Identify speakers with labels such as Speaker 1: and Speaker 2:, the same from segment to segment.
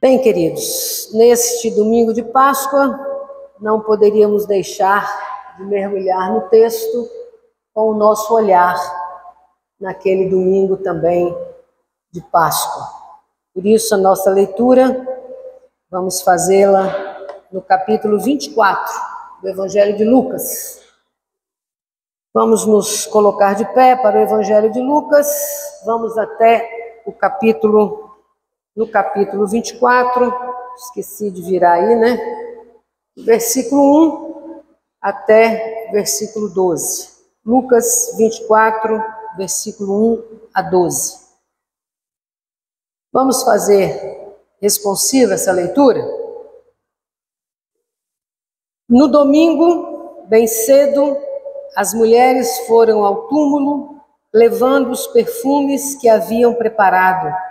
Speaker 1: Bem, queridos, neste domingo de Páscoa, não poderíamos deixar de mergulhar no texto com o nosso olhar naquele domingo também de Páscoa. Por isso, a nossa leitura, vamos fazê-la no capítulo 24 do Evangelho de Lucas. Vamos nos colocar de pé para o Evangelho de Lucas, vamos até no capítulo 24, esqueci de virar aí, né? Versículo 1 até versículo 12. Lucas 24, versículo 1 a 12. Vamos fazer responsiva essa leitura? No domingo, bem cedo, as mulheres foram ao túmulo, levando os perfumes que haviam preparado.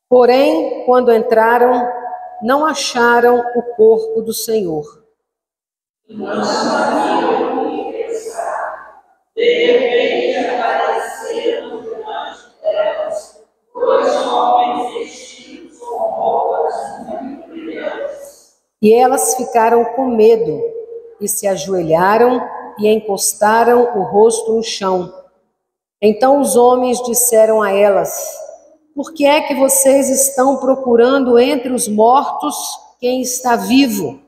Speaker 1: Porém, quando entraram, não acharam o corpo do Senhor. Não sabiam o que pensar. De repente apareceram diante delas 2 homens vestidos com roupas muito brilhantes. E elas ficaram com medo e se ajoelharam e encostaram o rosto no chão. Então os homens disseram a elas: por que é que vocês estão procurando entre os mortos quem está vivo?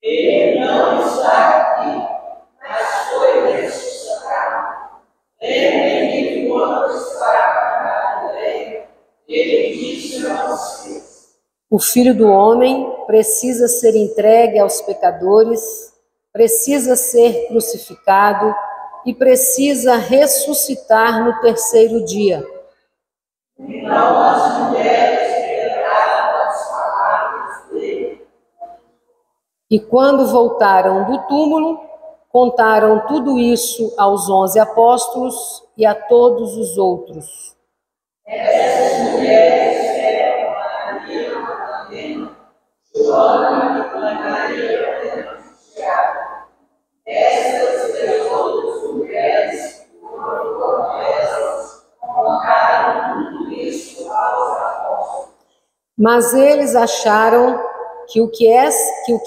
Speaker 1: Ele não está aqui, mas foi ressuscitado. Lembrem que quando estava na Galileia, ele disse a vocês: o Filho do Homem precisa ser entregue aos pecadores, precisa ser crucificado e precisa ressuscitar no 3º dia. Então as mulheres pegaram as palavras dele. E quando voltaram do túmulo, contaram tudo isso aos 11 apóstolos e a todos os outros. Essas mulheres eram Maria Madalena, Joana e Maria de Tiago. Essas e as outras mulheres foram com elas, contaram tudo isso aos apóstolos. Mas eles acharam que o que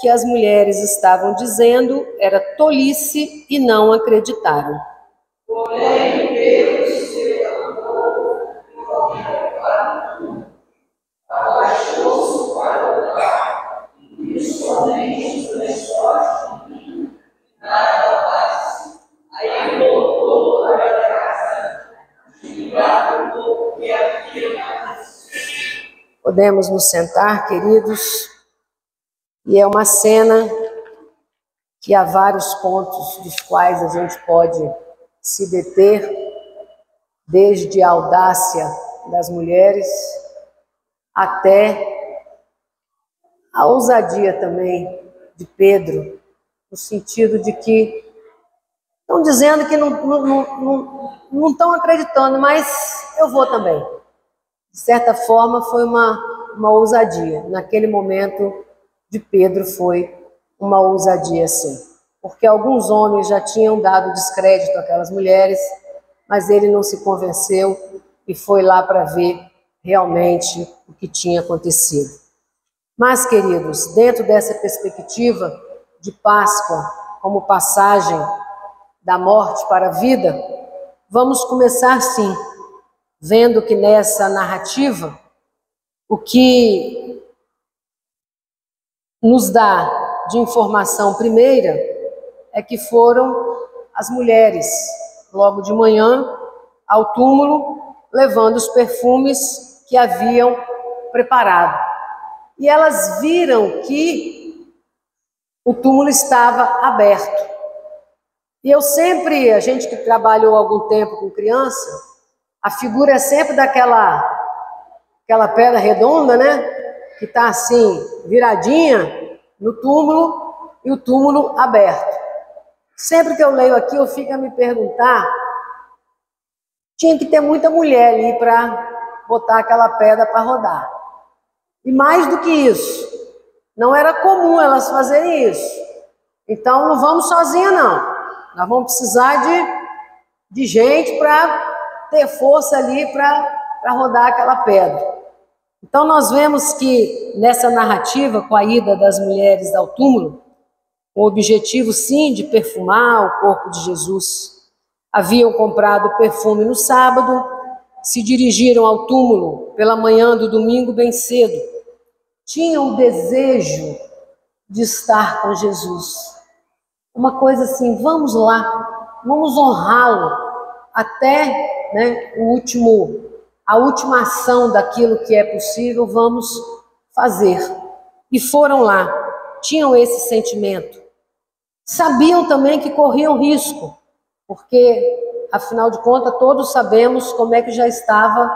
Speaker 1: as mulheres estavam dizendo era tolice e não acreditaram. Porém, Pedro se levantou e correu para o túmulo, abaixou-se para orar e disse somente os lençóis de vinho, nada mais. Aí voltou para casa, julgado o que havia acontecido. Podemos nos sentar, queridos? E é uma cena que há vários pontos dos quais a gente pode se deter, desde a audácia das mulheres até a ousadia também de Pedro, no sentido de que estão dizendo que não estão acreditando, mas eu vou também. De certa forma, foi uma ousadia. Naquele momento de Pedro foi uma ousadia, sim. Porque alguns homens já tinham dado descrédito àquelas mulheres, mas ele não se convenceu e foi lá para ver realmente o que tinha acontecido. Mas, queridos, dentro dessa perspectiva de Páscoa, como passagem da morte para a vida, vamos começar, sim, vendo que nessa narrativa, o que nos dá de informação primeira é que foram as mulheres, logo de manhã, ao túmulo, levando os perfumes que haviam preparado. E elas viram que o túmulo estava aberto. E a gente que trabalhou algum tempo com criança, a figura é sempre daquela pedra redonda, né? Que está assim, viradinha no túmulo e o túmulo aberto. Sempre que eu leio aqui, eu fico a me perguntar, tinha que ter muita mulher ali para botar aquela pedra para rodar. E mais do que isso, não era comum elas fazerem isso. Então não vamos sozinha não. Nós vamos precisar de gente para ter força ali para rodar aquela pedra. Então nós vemos que nessa narrativa, com a ida das mulheres ao túmulo, com o objetivo sim de perfumar o corpo de Jesus, haviam comprado perfume no sábado, se dirigiram ao túmulo pela manhã do domingo bem cedo. Tinham o desejo de estar com Jesus. Uma coisa assim, vamos lá, vamos honrá-lo até, né, a última ação daquilo que é possível, vamos fazer. E foram lá, tinham esse sentimento. Sabiam também que corriam risco, porque, afinal de contas, todos sabemos como é que já estava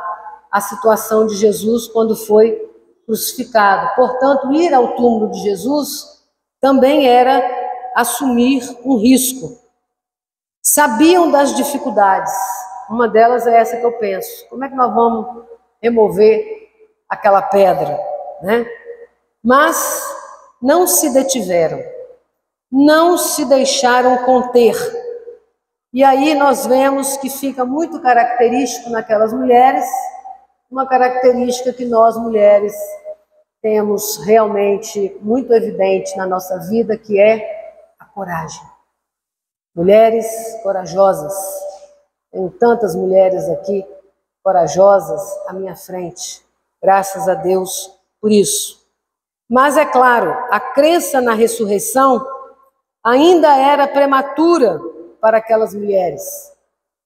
Speaker 1: a situação de Jesus quando foi crucificado. Portanto, ir ao túmulo de Jesus também era assumir um risco. Sabiam das dificuldades. Uma delas é essa que eu penso. Como é que nós vamos remover aquela pedra, né? Mas não se detiveram. Não se deixaram conter. E aí nós vemos que fica muito característico naquelas mulheres, uma característica que nós mulheres temos realmente muito evidente na nossa vida, que é a coragem. Mulheres corajosas. Tenho tantas mulheres aqui corajosas à minha frente. Graças a Deus por isso. Mas é claro, a crença na ressurreição ainda era prematura para aquelas mulheres.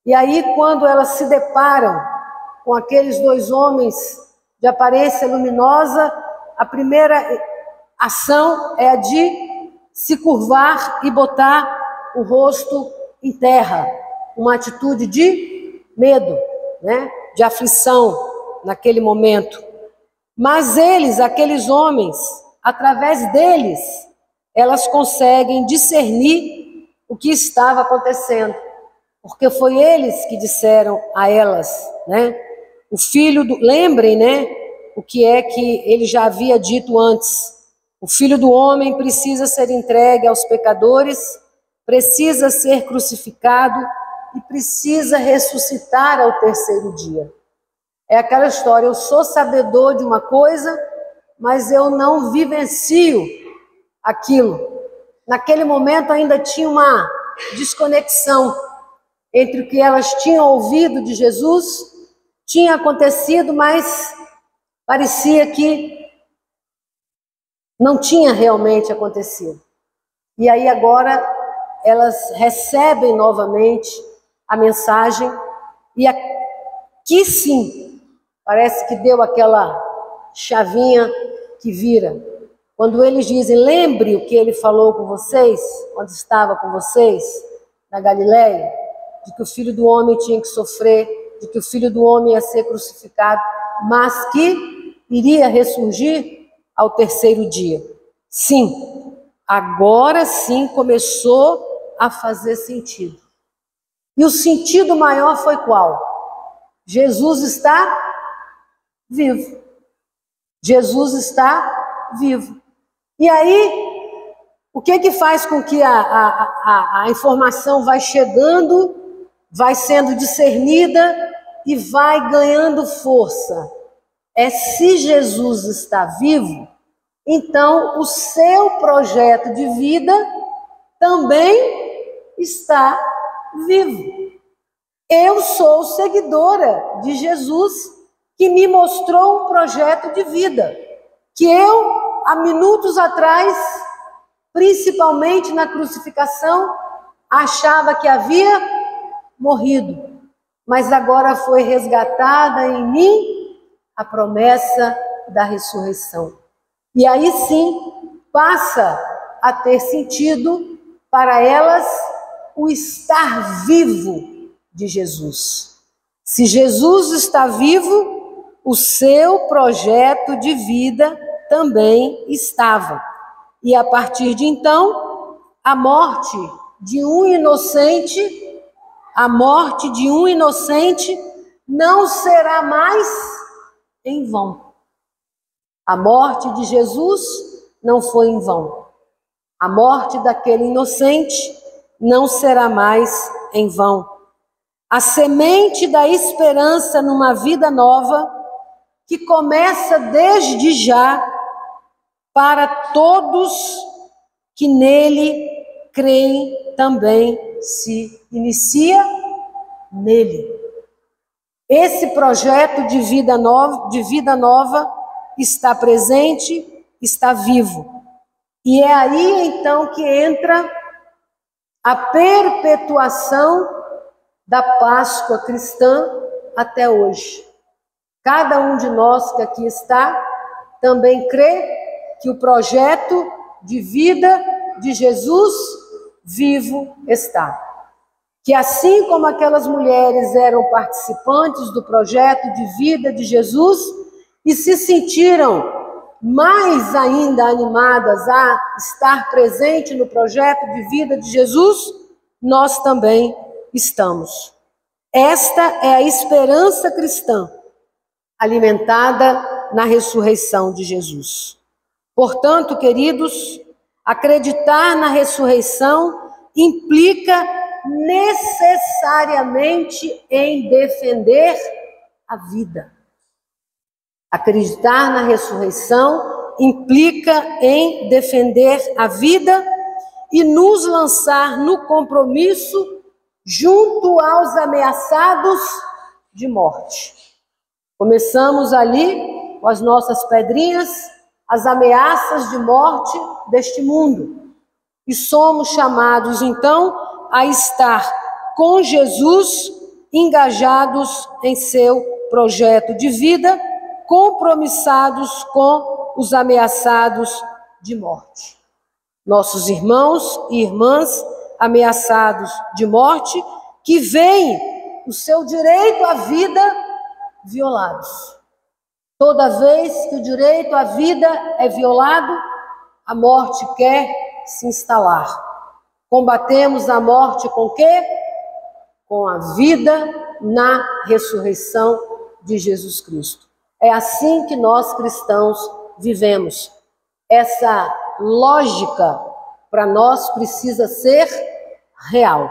Speaker 1: E aí, quando elas se deparam com aqueles dois homens de aparência luminosa, a primeira ação é a de se curvar e botar o rosto em terra. Uma atitude de medo, né? De aflição naquele momento. Mas eles, aqueles homens, através deles, elas conseguem discernir o que estava acontecendo, porque foi eles que disseram a elas, né? O filho do, lembrem, né? O que é que ele já havia dito antes. O filho do homem precisa ser entregue aos pecadores, precisa ser crucificado e precisa ressuscitar ao terceiro dia. É aquela história, eu sou sabedor de uma coisa, mas eu não vivencio aquilo. Naquele momento ainda tinha uma desconexão entre o que elas tinham ouvido de Jesus, tinha acontecido, mas parecia que não tinha realmente acontecido. E aí agora elas recebem novamente a mensagem e aqui sim, parece que deu aquela chavinha que vira. Quando eles dizem, lembre o que ele falou com vocês, quando estava com vocês na Galileia, de que o Filho do Homem tinha que sofrer, de que o Filho do Homem ia ser crucificado, mas que iria ressurgir ao terceiro dia. Sim, agora sim começou a fazer sentido. E o sentido maior foi qual? Jesus está vivo. Jesus está vivo. E aí, o que faz com que a informação vai chegando, vai sendo discernida e vai ganhando força? É se Jesus está vivo, então o seu projeto de vida também está vivo. Eu sou seguidora de Jesus, que me mostrou um projeto de vida, que eu, há minutos atrás, principalmente na crucificação, achava que havia morrido, mas agora foi resgatada em mim a promessa da ressurreição. E aí sim, passa a ter sentido para elas o estar vivo de Jesus. Se Jesus está vivo, o seu projeto de vida também estava. E a partir de então, a morte de um inocente não será mais em vão. A morte de Jesus não foi em vão. A morte daquele inocente não será mais em vão. A semente da esperança numa vida nova, que começa desde já para todos que nele creem, também se inicia nele. Esse projeto de vida nova está presente, está vivo. E é aí então que entra a perpetuação da Páscoa cristã até hoje. Cada um de nós que aqui está também crê que o projeto de vida de Jesus vivo está. Que assim como aquelas mulheres eram participantes do projeto de vida de Jesus e se sentiram mais ainda animadas a estar presente no projeto de vida de Jesus, nós também estamos. Esta é a esperança cristã, alimentada na ressurreição de Jesus. Portanto, queridos, acreditar na ressurreição implica necessariamente em defender a vida. Acreditar na ressurreição implica em defender a vida e nos lançar no compromisso junto aos ameaçados de morte. Começamos ali com as nossas pedrinhas, as ameaças de morte deste mundo. E somos chamados, então, a estar com Jesus, engajados em seu projeto de vida, compromissados com os ameaçados de morte. Nossos irmãos e irmãs ameaçados de morte, que veem o seu direito à vida violados. Toda vez que o direito à vida é violado, a morte quer se instalar. Combatemos a morte com o quê? Com a vida na ressurreição de Jesus Cristo. É assim que nós cristãos vivemos. Essa lógica para nós precisa ser real.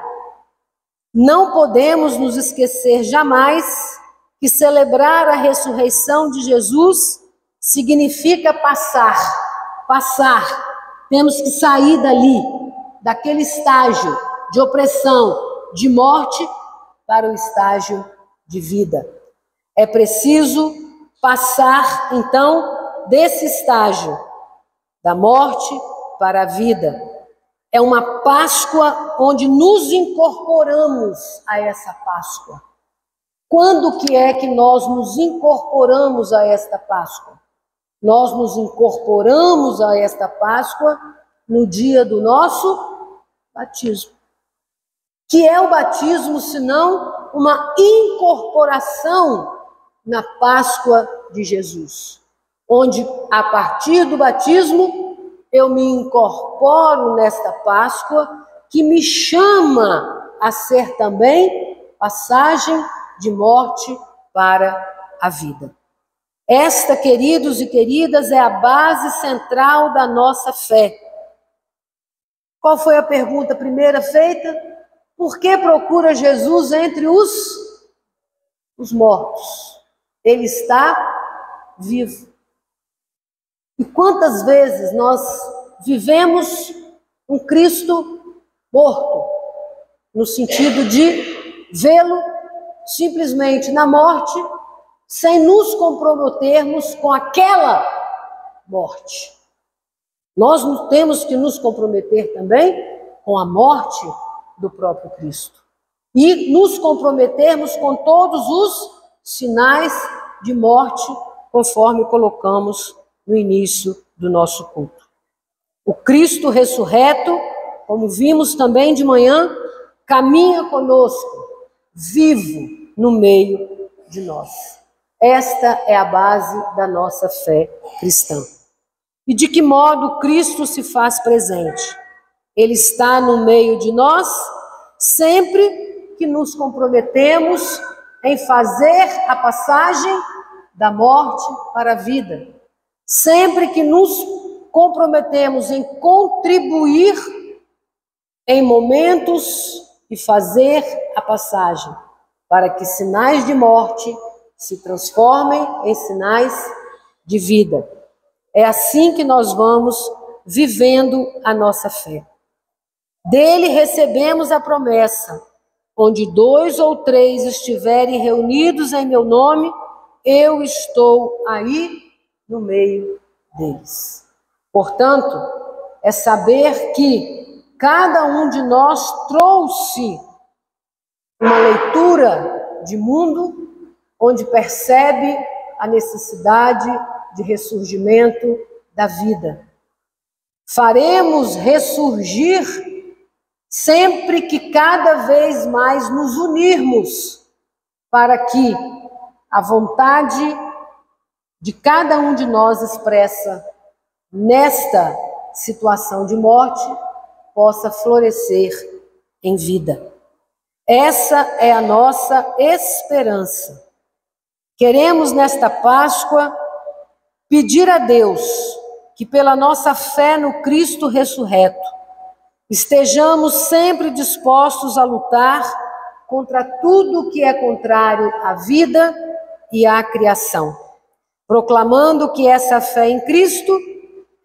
Speaker 1: Não podemos nos esquecer jamais que celebrar a ressurreição de Jesus significa passar. Temos que sair dali, daquele estágio de opressão, de morte, para o estágio de vida. É preciso passar, então, desse estágio da morte para a vida. É uma Páscoa onde nos incorporamos a essa Páscoa. Quando que é que nós nos incorporamos a esta Páscoa? Nós nos incorporamos a esta Páscoa no dia do nosso batismo. Que é o batismo, senão uma incorporação na Páscoa de Jesus, onde a partir do batismo eu me incorporo nesta Páscoa que me chama a ser também passagem de morte para a vida. Esta, queridos e queridas, é a base central da nossa fé. Qual foi a pergunta primeira feita? Por que procura Jesus entre os mortos? Ele está vivo. E quantas vezes nós vivemos um Cristo morto, no sentido de vê-lo simplesmente na morte, sem nos comprometermos com aquela morte. Nós temos que nos comprometer também com a morte do próprio Cristo. E nos comprometermos com todos os sinais de morte, conforme colocamos no início do nosso culto. O Cristo ressurreto, como vimos também de manhã, caminha conosco, vivo no meio de nós. Esta é a base da nossa fé cristã. E de que modo Cristo se faz presente? Ele está no meio de nós sempre que nos comprometemos em fazer a passagem da morte para a vida. Sempre que nos comprometemos em contribuir em momentos e fazer a passagem, para que sinais de morte se transformem em sinais de vida. É assim que nós vamos vivendo a nossa fé. Dele recebemos a promessa: onde 2 ou 3 estiverem reunidos em meu nome, eu estou aí no meio deles. Portanto, é saber que cada um de nós trouxe uma leitura de mundo onde percebe a necessidade de ressurgimento da vida. Faremos ressurgir sempre que cada vez mais nos unirmos para que a vontade de cada um de nós expressa nesta situação de morte possa florescer em vida. Essa é a nossa esperança. Queremos nesta Páscoa pedir a Deus que pela nossa fé no Cristo ressurreto estejamos sempre dispostos a lutar contra tudo que é contrário à vida e à criação, proclamando que essa fé em Cristo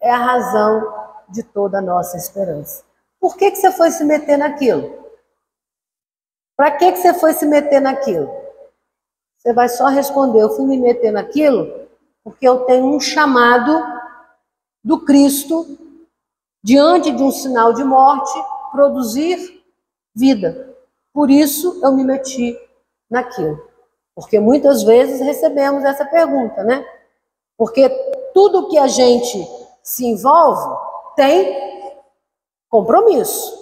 Speaker 1: é a razão de toda a nossa esperança. Por que você foi se meter naquilo? Para que você foi se meter naquilo? Você vai só responder: eu fui me meter naquilo porque eu tenho um chamado do Cristo, diante de um sinal de morte, produzir vida. Por isso eu me meti naquilo. Porque muitas vezes recebemos essa pergunta, né? Porque tudo que a gente se envolve tem compromisso.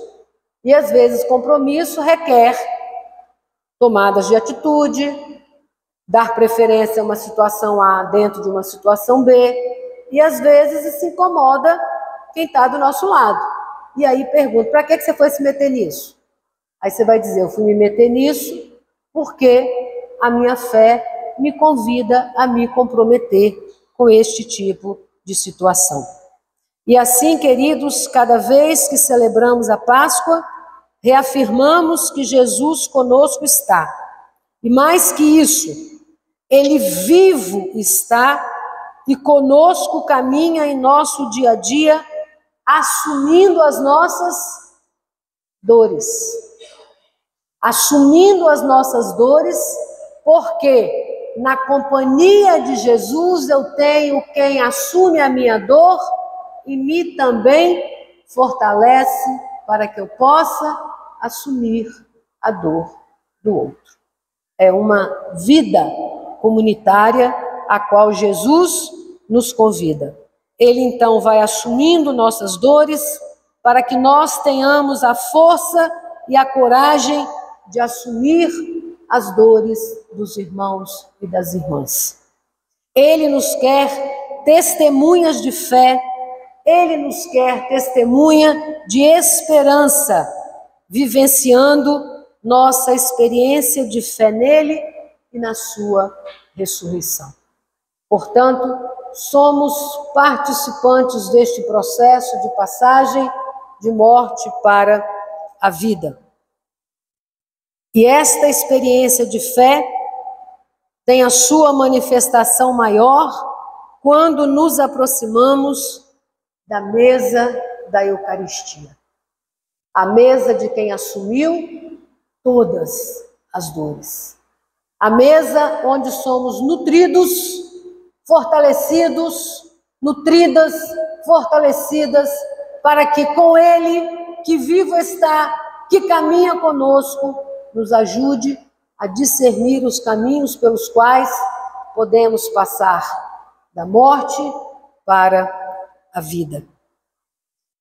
Speaker 1: E às vezes compromisso requer tomadas de atitude, dar preferência a uma situação A dentro de uma situação B, e às vezes se incomoda quem está do nosso lado. E aí pergunta: para que você foi se meter nisso? Aí você vai dizer: eu fui me meter nisso porque a minha fé me convida a me comprometer com este tipo de situação. E assim, queridos, cada vez que celebramos a Páscoa, reafirmamos que Jesus conosco está. E mais que isso, Ele vivo está e conosco caminha em nosso dia a dia, assumindo as nossas dores. Assumindo as nossas dores, porque na companhia de Jesus eu tenho quem assume a minha dor e me também fortalece para que eu possa assumir a dor do outro. É uma vida comunitária a qual Jesus nos convida. Ele então vai assumindo nossas dores para que nós tenhamos a força e a coragem de assumir as dores dos irmãos e das irmãs. Ele nos quer testemunhas de fé, Ele nos quer testemunha de esperança, vivenciando nossa experiência de fé nele e na sua ressurreição. Portanto, somos participantes deste processo de passagem de morte para a vida. E esta experiência de fé tem a sua manifestação maior quando nos aproximamos da mesa da Eucaristia. A mesa de quem assumiu todas as dores. A mesa onde somos nutridos, fortalecidos, nutridas, fortalecidas, para que com Ele, que vivo está, que caminha conosco, nos ajude a discernir os caminhos pelos quais podemos passar da morte para a vida.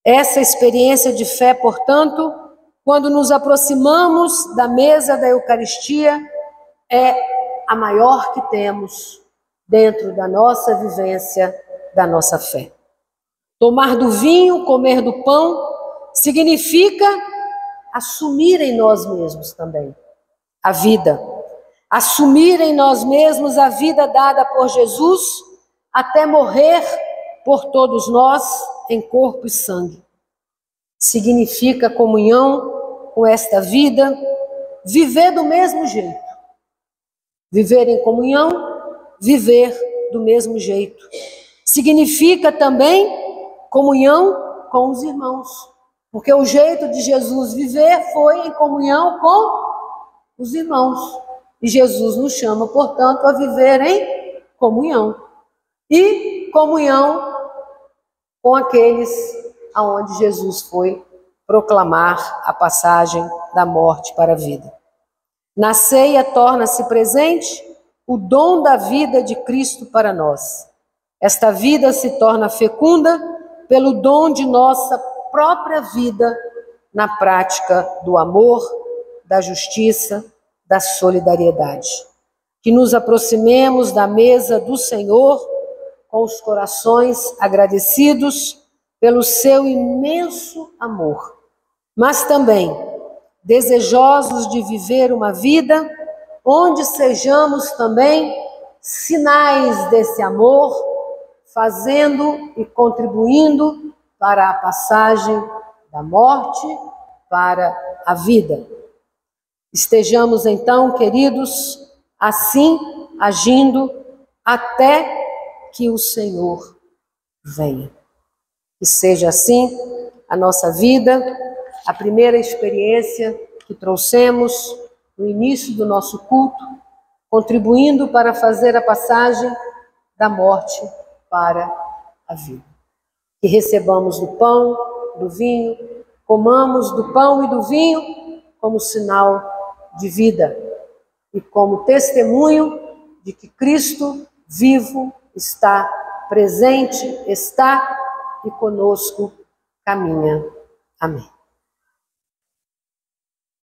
Speaker 1: Essa experiência de fé, portanto, quando nos aproximamos da mesa da Eucaristia, é a maior que temos dentro da nossa vivência, da nossa fé. Tomar do vinho, comer do pão, significa assumir em nós mesmos também a vida. Assumir em nós mesmos a vida dada por Jesus até morrer por todos nós em corpo e sangue. significa comunhão com esta vida, viver do mesmo jeito. Viver em comunhão, viver do mesmo jeito. Significa também comunhão com os irmãos, porque o jeito de Jesus viver foi em comunhão com os irmãos. E Jesus nos chama, portanto, a viver em comunhão. E comunhão com aqueles aonde Jesus foi proclamar a passagem da morte para a vida. Na ceia torna-se presente o dom da vida de Cristo para nós. Esta vida se torna fecunda pelo dom de nossa própria vida na prática do amor, da justiça, da solidariedade. Que nos aproximemos da mesa do Senhor com os corações agradecidos pelo seu imenso amor, mas também desejosos de viver uma vida onde sejamos também sinais desse amor, fazendo e contribuindo para a passagem da morte para a vida. Estejamos então, queridos, assim agindo até que o Senhor venha. Que seja assim a nossa vida, a primeira experiência que trouxemos no início do nosso culto, contribuindo para fazer a passagem da morte para a vida. Que recebamos do pão, do vinho, comamos do pão e do vinho como sinal de vida e como testemunho de que Cristo vivo está, presente está e conosco caminha. Amém.